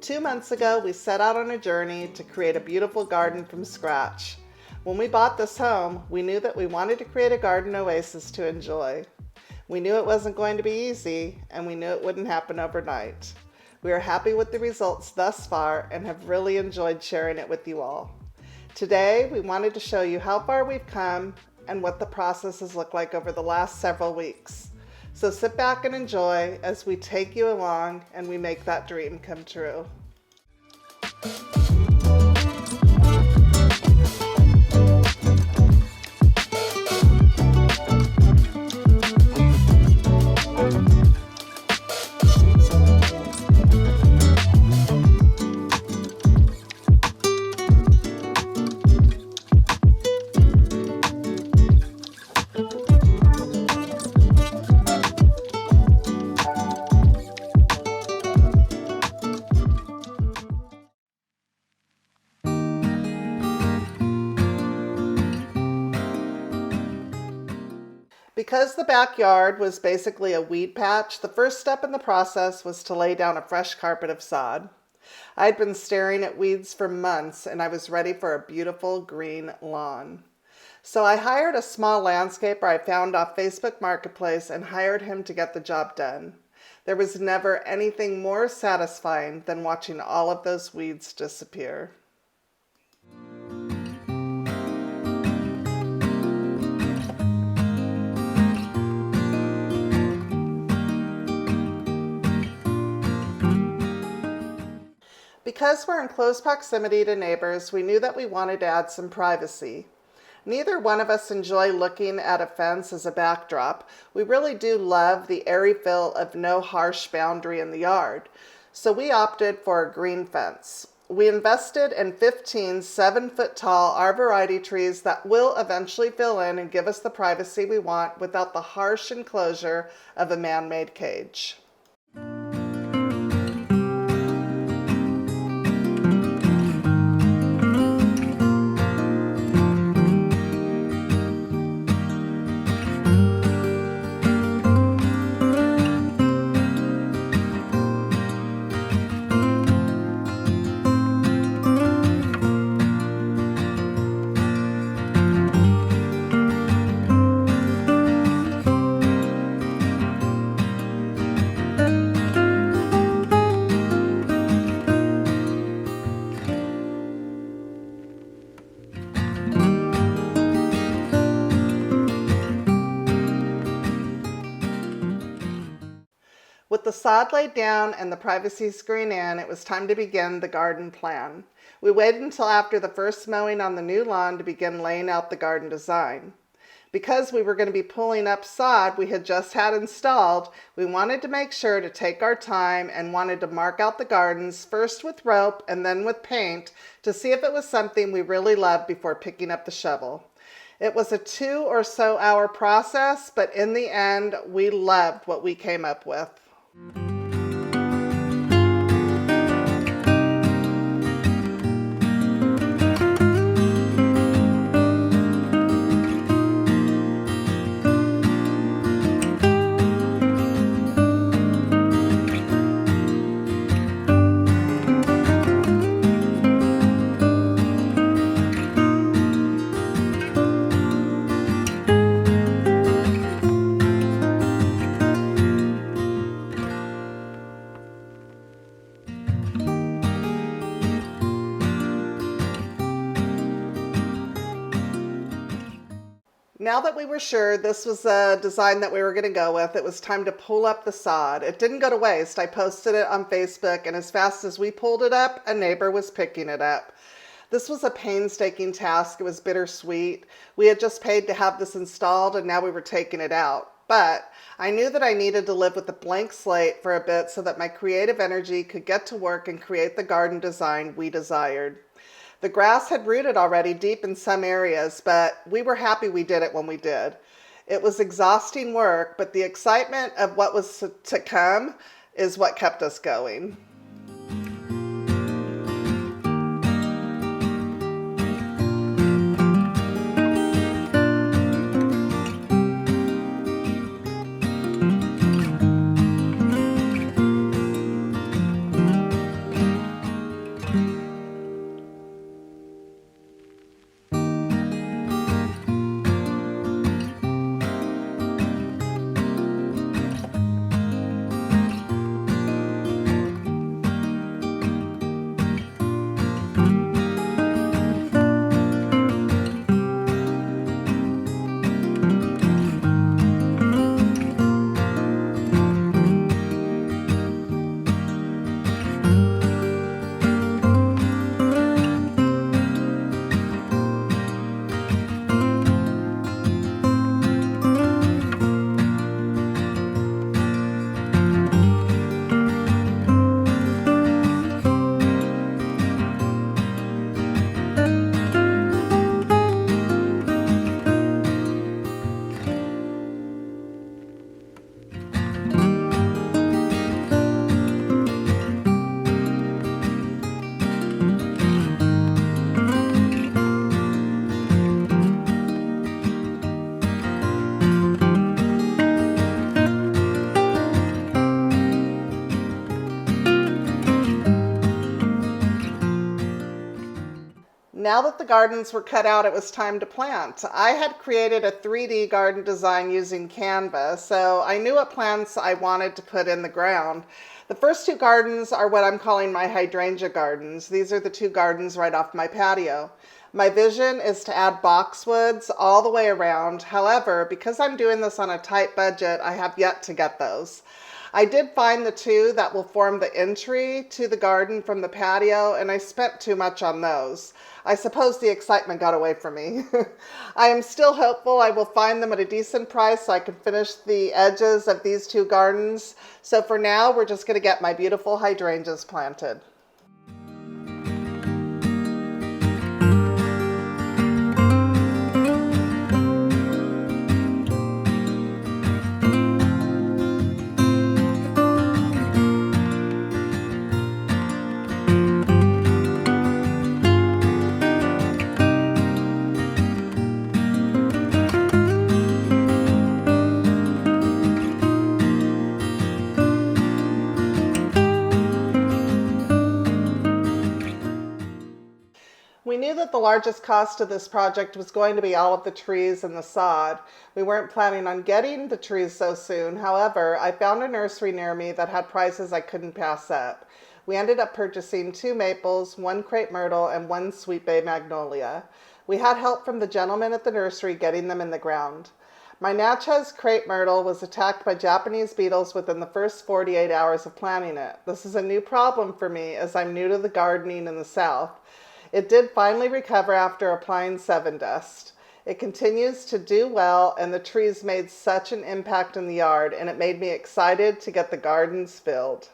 2 months ago, we set out on a journey to create a beautiful garden from scratch. When we bought this home, we knew that we wanted to create a garden oasis to enjoy. We knew it wasn't going to be easy, and we knew it wouldn't happen overnight. We are happy with the results thus far and have really enjoyed sharing it with you all. Today, we wanted to show you how far we've come and what the process has looked like over the last several weeks. So sit back and enjoy as we take you along and we make that dream come true. Because the backyard was basically a weed patch, the first step in the process was to lay down a fresh carpet of sod. I'd been staring at weeds for months and I was ready for a beautiful green lawn. So I hired a small landscaper I found off Facebook Marketplace and hired him to get the job done. There was never anything more satisfying than watching all of those weeds disappear. Because we're in close proximity to neighbors, we knew that we wanted to add some privacy. Neither one of us enjoy looking at a fence as a backdrop. We really do love the airy feel of no harsh boundary in the yard. So we opted for a green fence. We invested in 15 7-foot-tall arborvitae trees that will eventually fill in and give us the privacy we want without the harsh enclosure of a man-made cage. With the sod laid down and the privacy screen in, it was time to begin the garden plan. We waited until after the first mowing on the new lawn to begin laying out the garden design. Because we were going to be pulling up sod we had just had installed, we wanted to make sure to take our time and wanted to mark out the gardens first with rope and then with paint to see if it was something we really loved before picking up the shovel. It was a 2 or so hour process, but in the end, we loved what we came up with. Now that we were sure this was a design that we were going to go with, it was time to pull up the sod. It didn't go to waste. I posted it on Facebook, and as fast as we pulled it up, a neighbor was picking it up. This was a painstaking task. It was bittersweet. We had just paid to have this installed, and now we were taking it out. But I knew that I needed to live with a blank slate for a bit so that my creative energy could get to work and create the garden design we desired. The grass had rooted already deep in some areas, but we were happy we did it when we did. It was exhausting work, but the excitement of what was to come is what kept us going. Now that the gardens were cut out, it was time to plant. I had created a 3D garden design using Canva, so I knew what plants I wanted to put in the ground. The first two gardens are what I'm calling my hydrangea gardens. These are the two gardens right off my patio. My vision is to add boxwoods all the way around. However, because I'm doing this on a tight budget, I have yet to get those. I did find the two that will form the entry to the garden from the patio, and I spent too much on those. I suppose the excitement got away from me. I am still hopeful I will find them at a decent price so I can finish the edges of these two gardens. So for now, we're just going to get my beautiful hydrangeas planted. We knew that the largest cost of this project was going to be all of the trees and the sod. We weren't planning on getting the trees so soon. However, I found a nursery near me that had prices I couldn't pass up. We ended up purchasing 2 maples, 1 crepe myrtle, and 1 sweet bay magnolia. We had help from the gentleman at the nursery getting them in the ground. My Natchez crepe myrtle was attacked by Japanese beetles within the first 48 hours of planting it. This is a new problem for me as I'm new to the gardening in the South. It did finally recover after applying 7 dust. It continues to do well, and the trees made such an impact in the yard, and it made me excited to get the gardens filled.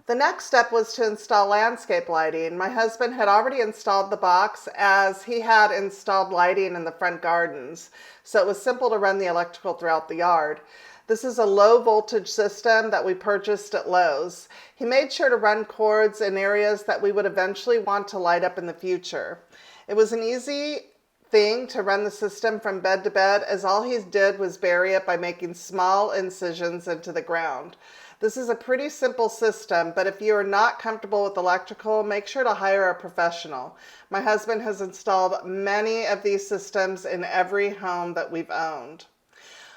The next step was to install landscape lighting. My husband had already installed the box as he had installed lighting in the front gardens, so it was simple to run the electrical throughout the yard. This is a low voltage system that we purchased at Lowe's. He made sure to run cords in areas that we would eventually want to light up in the future. It was an easy thing to run the system from bed to bed, as all he did was bury it by making small incisions into the ground. This is a pretty simple system, but if you are not comfortable with electrical, make sure to hire a professional. My husband has installed many of these systems in every home that we've owned.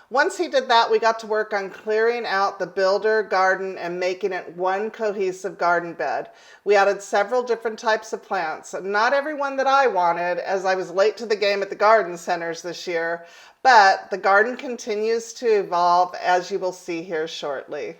Once he did that, we got to work on clearing out the builder garden and making it one cohesive garden bed. We added several different types of plants. Not every one that I wanted, as I was late to the game at the garden centers this year, but the garden continues to evolve, as you will see here shortly.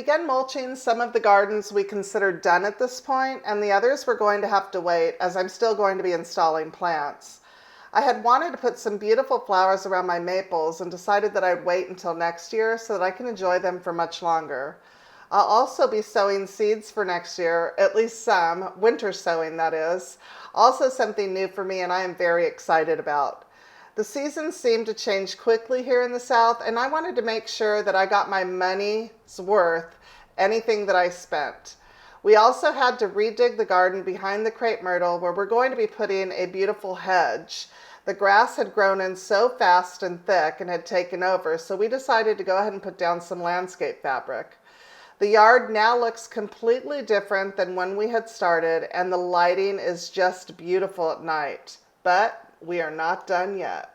began mulching some of the gardens we considered done at this point, and the others were going to have to wait as I'm still going to be installing plants. I had wanted to put some beautiful flowers around my maples and decided that I'd wait until next year so that I can enjoy them for much longer. I'll also be sowing seeds for next year, at least some, winter sowing that is, also something new for me and I am very excited about. The seasons seem to change quickly here in the South, and I wanted to make sure that I got my money's worth, anything that I spent. We also had to redig the garden behind the crepe myrtle where we're going to be putting a beautiful hedge. The grass had grown in so fast and thick and had taken over, so we decided to go ahead and put down some landscape fabric. The yard now looks completely different than when we had started, and the lighting is just beautiful at night. But we are not done yet.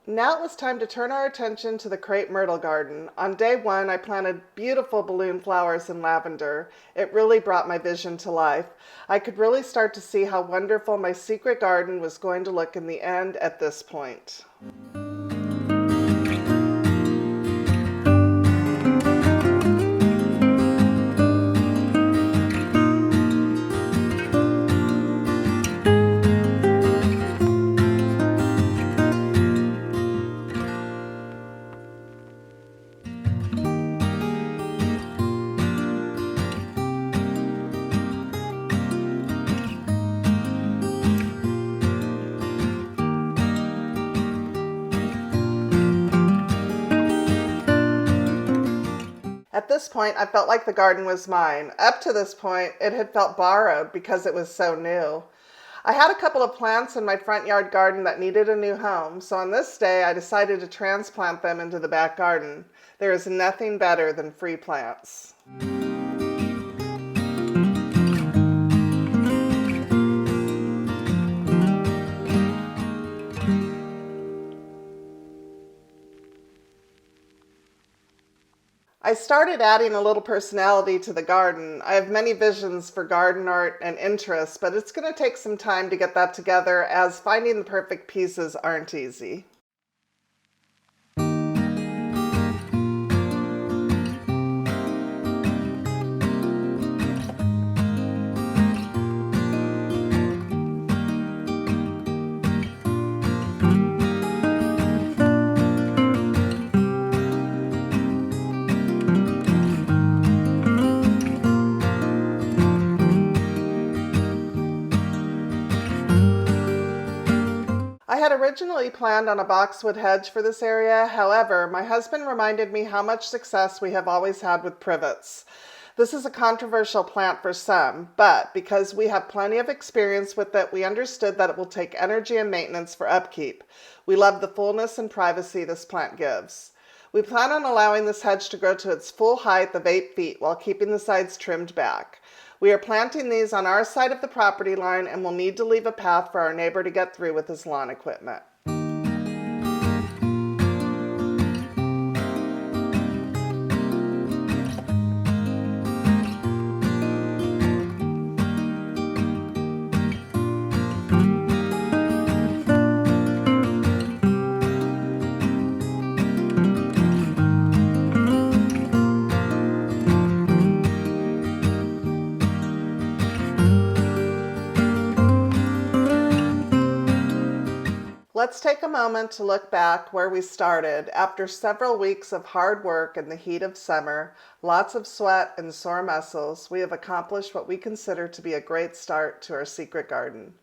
Now it was time to turn our attention to the crepe myrtle garden. On day one, I planted beautiful balloon flowers in lavender. It really brought my vision to life. I could really start to see how wonderful my secret garden was going to look in the end at this point. At this point, I felt like the garden was mine. Up to this point, it had felt borrowed because it was so new. I had a couple of plants in my front yard garden that needed a new home, so on this day I decided to transplant them into the back garden. There is nothing better than free plants. I started adding a little personality to the garden. I have many visions for garden art and interests, but it's going to take some time to get that together as finding the perfect pieces aren't easy. I had originally planned on a boxwood hedge for this area. However, my husband reminded me how much success we have always had with privets. This is a controversial plant for some, but because we have plenty of experience with it, we understood that it will take energy and maintenance for upkeep. We love the fullness and privacy this plant gives. We plan on allowing this hedge to grow to its full height of 8 feet while keeping the sides trimmed back. We are planting these on our side of the property line and will need to leave a path for our neighbor to get through with his lawn equipment. Let's take a moment to look back where we started. After several weeks of hard work in the heat of summer, lots of sweat and sore muscles, we have accomplished what we consider to be a great start to our secret garden.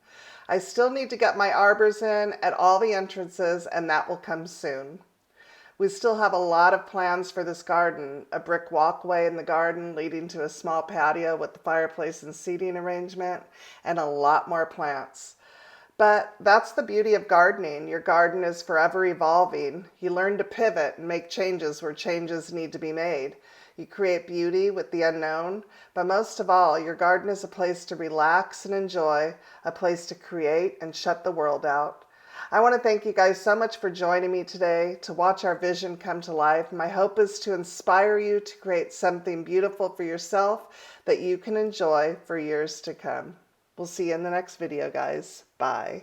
I still need to get my arbors in at all the entrances, and that will come soon. We still have a lot of plans for this garden, a brick walkway in the garden leading to a small patio with the fireplace and seating arrangement, and a lot more plants. But that's the beauty of gardening. Your garden is forever evolving. You learn to pivot and make changes where changes need to be made. You create beauty with the unknown, but most of all, your garden is a place to relax and enjoy, a place to create and shut the world out. I want to thank you guys so much for joining me today to watch our vision come to life. My hope is to inspire you to create something beautiful for yourself that you can enjoy for years to come. We'll see you in the next video, guys. Bye.